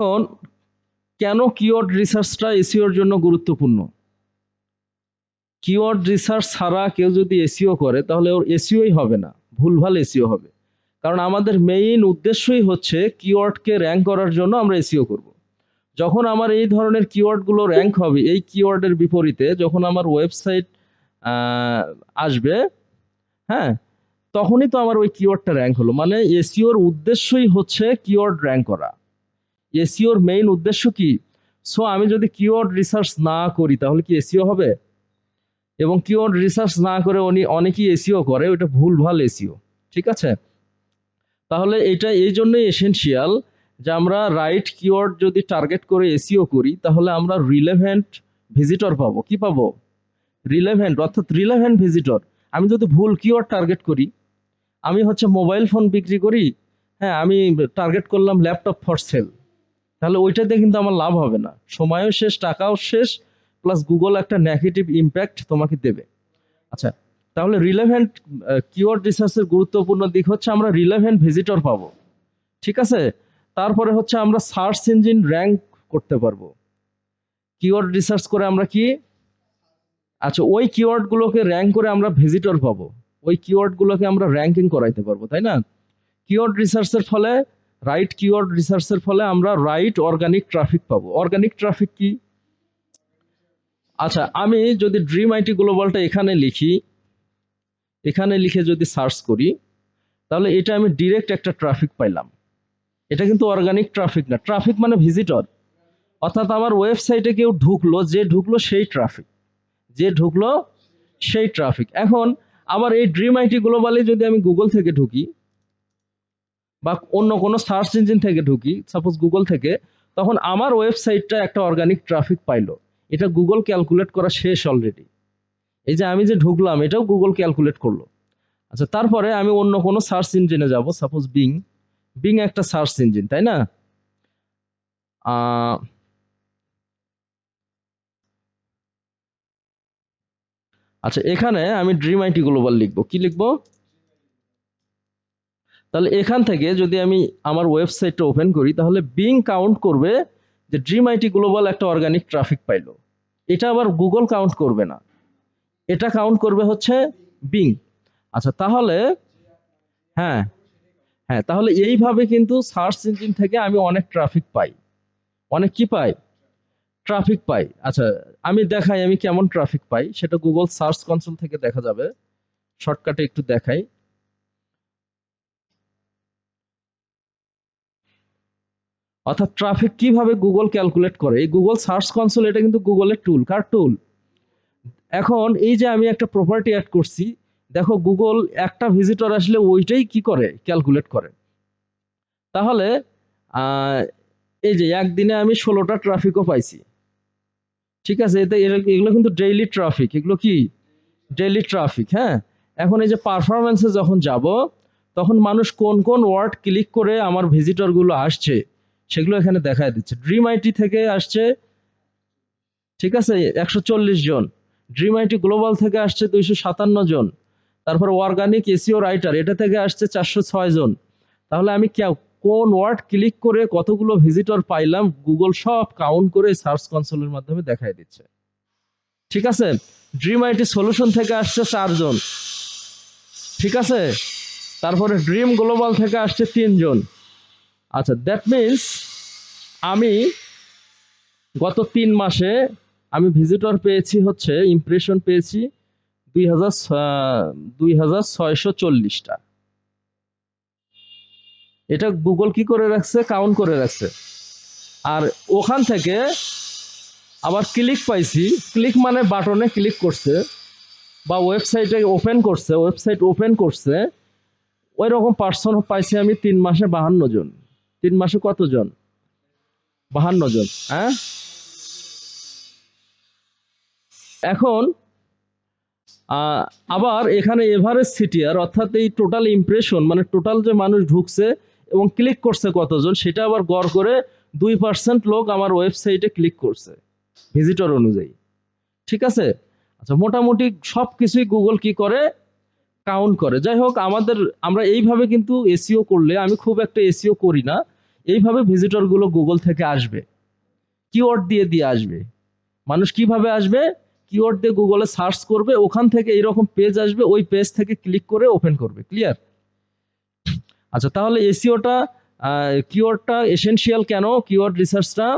এখন কেন কিওয়ার্ড রিসার্চটা এসইওর জন্য গুরুত্বপূর্ণ? কিওয়ার্ড রিসার্চ ছাড়া কেউ যদি এসইও করে তাহলে ওর এসইওই হবে না, ভুলভাল এসইও হবে। কারণ আমাদের মেইন উদ্দেশ্যই হচ্ছে কিওয়ার্ডকে র্যাঙ্ক করার জন্য আমরা এসইও করব। যখন আমার এই ধরনের কিওয়ার্ডগুলো র্যাঙ্ক হবে, এই কিওয়ার্ডের বিপরীতে যখন আমার ওয়েবসাইট আসবে, হ্যাঁ, তখনই তো আমার ওই কিওয়ার্ডটা র্যাঙ্ক হলো। মানে এসইওর উদ্দেশ্যই হচ্ছে কিওয়ার্ড র্যাঙ্ক করা। এসইওর মেইন উদ্দেশ্য কি? সো আমি যদি কিওয়ার্ড রিসার্চ না করি তাহলে কি এসইও হবে? এবং কিওয়ার্ড রিসার্চ না করে অনেকেই এসইও করে, ওটা ভুলভাল এসইও। ঠিক আছে? তাহলে এটা এই জন্যই এসেনশিয়াল যে আমরা রাইট কিওয়ার্ড যদি টার্গেট করে এসইও করি তাহলে আমরা রিলেভেন্ট ভিজিটর পাবো। কি পাবো? রিলেভেন্ট, অর্থাৎ রিলেভেন্ট ভিজিটর। আমি যদি ভুল কিওয়ার্ড টার্গেট করি, আমি হচ্ছে মোবাইল ফোন বিক্রি করি, হ্যাঁ, আমি টার্গেট করলাম ল্যাপটপ ফর সেল, তাহলে ওইটাতে কিন্তু আমার লাভ হবে না, সময়ও শেষ, টাকাও শেষ, প্লাস গুগল একটা নেগেটিভ ইম্প্যাক্ট তোমাকে দেবে। আচ্ছা, তাহলে রিলেভেন্ট কিওয়ার্ড রিসার্চের গুরুত্বপূর্ণ দিক হচ্ছে আমরা রিলেভেন্ট ভিজিটর পাবো। ঠিক আছে? তারপরে হচ্ছে আমরা সার্চ ইঞ্জিন র্যাঙ্ক করতে পারবো। কিওয়ার্ড রিসার্চ করে আমরা কি, আচ্ছা, ওই কিওয়ার্ড গুলোকে র্যাঙ্ক করে আমরা ভিজিটর পাবো, ওই কিওয়ার্ড গুলোকে আমরা র্যাঙ্কিং করাইতে পারবো, তাই না? কিওয়ার্ড রিসার্চের ফলে, রাইট কিওয়ার্ড রিসার্চের ফলে আমরা রাইট অর্গানিক ট্রাফিক পাবো। অর্গানিক ট্রাফিক কি? আচ্ছা, আমি যদি ড্রিম আইটি গ্লোবালটা এখানে লিখি, এখানে লিখে যদি সার্চ করি, তাহলে এটা আমি ডিরেক্ট একটা ট্রাফিক পাইলাম। এটা কিন্তু অর্গানিক ট্রাফিক না, ট্রাফিক মানে ভিজিটর, অর্থাৎ আমার ওয়েবসাইটে কেউ ঢুকলো, যে ঢুকলো সেই ট্রাফিক, যে ঢুকলো সেই ট্রাফিক। এখন আবার এই ড্রিম আইটি গ্লোবালে যদি আমি গুগল থেকে ঢুকি বা অন্য কোনো সার্চ ইঞ্জিন থেকে ঢুকি, সাপোজ গুগল থেকে, তখন আমার ওয়েবসাইটটা একটা অর্গানিক ট্রাফিক পাইলো। এটা গুগল ক্যালকুলেট করা শেষ অলরেডি। এই যে আমি যে ঢুকলাম এটাও গুগল ক্যালকুলেট করলো। আচ্ছা, তারপরে আমি অন্য কোনো সার্চ ইঞ্জিনে যাব, সাপোজ বিং। বিং একটা সার্চ ইঞ্জিন, তাই না? আচ্ছা, এখানে আমি ড্রিম আইটি গ্লোবাল লিখবো। কি লিখবো? তাহলে এখান থেকে যদি আমি আমার ওয়েবসাইটটা ওপেন করি তাহলে বিং কাউন্ট করবে যে ড্রিম আইটি গ্লোবাল একটা অর্গানিক ট্রাফিক পাইলো। এটা আবার গুগল কাউন্ট করবে না, এটা কাউন্ট করবে হচ্ছে বিং। আচ্ছা, তাহলে হ্যাঁ, হ্যাঁ, তাহলে এইভাবে কিন্তু সার্চ ইঞ্জিন থেকে আমি অনেক ট্রাফিক পাই। অনেক কি পাই? ট্রাফিক পাই। আচ্ছা, আমি দেখাই আমি কেমন ট্রাফিক পাই, সেটা গুগল সার্চ কনসোল থেকে দেখা যাবে। শর্টকাটে একটু দেখাই। অর্থাৎ ট্রাফিক কিভাবে গুগল ক্যালকুলেট করে, এই গুগল সার্চ কনসোল এটা কিন্তু গুগলের টুল। কার টুল? এখন এই যে আমি একটা প্রপার্টি অ্যাড করছি, দেখো গুগল একটা ভিজিটর আসলে ওইটাই কি করে, ক্যালকুলেট করে। তাহলে এই যে একদিনে আমি 16টা ট্রাফিকও পাইছি। ঠিক আছে? এগুলো কিন্তু ডেইলি ট্রাফিক। এগুলো কি? Daily traffic. হ্যাঁ, এখন এই যে পারফরমেন্সে যখন যাব, তখন মানুষ কোন কোন ওয়ার্ড ক্লিক করে আমার ভিজিটর গুলো আসছে সেগুলো এখানে দেখায় দিচ্ছে। ড্রিম আইটি থেকে আসছে, ঠিক আছে, 140 জন। ড্রিম আইটি গ্লোবাল থেকে আসছে 257 জন। তারপর অর্গানিক এসইও রাইটার এটা থেকে আসছে 406 জন। তাহলে আমি কোন ওয়ার্ড ক্লিক করে কতগুলো ভিজিটর পাইলাম গুগল সব কাউন্ট করে সার্চ কনসোলের মাধ্যমে দেখায় দিচ্ছে। ঠিক আছে? ড্রিম আইটি সলিউশন থেকে আসছে 4 জন। ঠিক আছে? তারপরে ড্রিম গ্লোবাল থেকে আসছে 3 জন। আচ্ছা, দ্যাট মিন্স আমি গত 3 মাসে আমি ভিজিটর পেয়েছি হচ্ছে, ইমপ্রেশন পেয়েছি 2640টা। এটা গুগল কি করে রাখছে? কাউন্ট করে রাখছে। আর ওখান থেকে আবার ক্লিক পাইছি, ক্লিক মানে বাটনে ক্লিক করছে বা ওয়েবসাইটে ওপেন করছে, ওয়েবসাইট ওপেন করছে, ওই রকম পার্সন পাইছি আমি 3 মাসে 52 জন। 3 মাসে কতজন? 52 জন। হ্যাঁ, এখন আবার এখানে এভারেজ সিটিআর, অর্থাৎ এই টোটাল ইমপ্রেশন মানে টোটাল যে মানুষ ঢুকছে এবং ক্লিক করছে কতজন, সেটা আবার গড় করে 2% লোক আমার ওয়েবসাইটে ক্লিক করছে ভিজিটর অনুযায়ী। ঠিক আছে? আচ্ছা, মোটামুটি সবকিছুই গুগল কি করে? কাউন্ট করে। যাই হোক, আমরা এইভাবে কিন্তু এসইও করলে, আমি খুব একটা এসইও করি না, এইভাবে ভিজিটর গুলো গুগল থেকে আসবে, কিওয়ার্ড দিয়ে দিয়ে আসবে। মানুষ কিভাবে আসবে? কিওয়ার্ড দিয়ে গুগলে সার্চ করবে, ওখান থেকে এরকম পেজ আসবে, ওই পেজ থেকে ক্লিক করে ওপেন করবে। ক্লিয়ার? আচ্ছা, তাহলে এসইওটা কিওয়ার্ডটা এসেনশিয়াল কেন? কিওয়ার্ড রিসার্চটা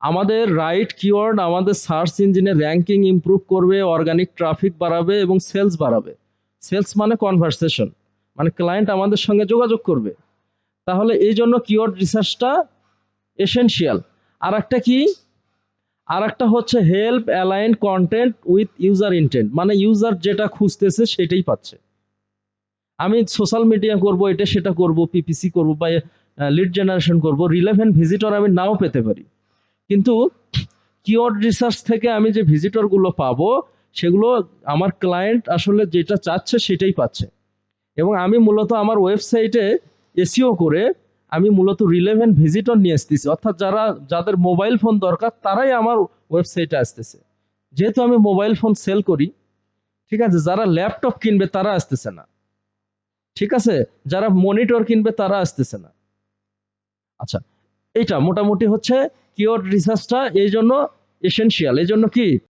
আমাদের রাইট কিওয়ার্ড আমাদের সার্চ ইঞ্জিনের র্যাঙ্কিং ইমপ্রুভ করবে, অর্গানিক ট্রাফিক বাড়াবে এবং সেলস বাড়াবে। সেলস মানে কনভারসেশন, মানে ক্লায়েন্ট আমাদের সঙ্গে যোগাযোগ করবে। তাহলে এই জন্য কিওয়ার্ড রিসার্চটা এসেনশিয়াল। আর একটা কি? আর একটা হচ্ছে help align content with user intent, মানে ইউজার যেটা খুঁজতেছে সেটাই পাচ্ছে। আমি সোশ্যাল মিডিয়া করব, এটা সেটা করব, পিপিসি করব বা লিড জেনারেশন করব, রিলেভেন্ট ভিজিটর আমি নাও পেতে পারি, কিন্তু কিওয়ার্ড রিসার্চ থেকে আমি যে ভিজিটর গুলো পাবো সেগুলো আমার ক্লায়েন্ট আসলে যেটা চাচ্ছে সেটাই পাচ্ছে। এবং আমি মূলত আমার ওয়েবসাইটে এসইও করে আমি মূলত রিলেভেন্ট ভিজিটর নিয়ে আসতেছি, অর্থাৎ যাদের মোবাইল ফোন দরকার তারাই আমার ওয়েবসাইটে আসতেছে। যেহেতু আমি মোবাইল ফোন সেল করি, ঠিক আছে, যারা ল্যাপটপ কিনবে তারা আসতেছে না, ঠিক আছে, যারা মনিটর কিনবে তারা আসতেছে না। আচ্ছা, এইটা মোটামুটি হচ্ছে কিওয়ার্ড রিসার্চটা এই জন্য এসেনশিয়াল। এই জন্য কি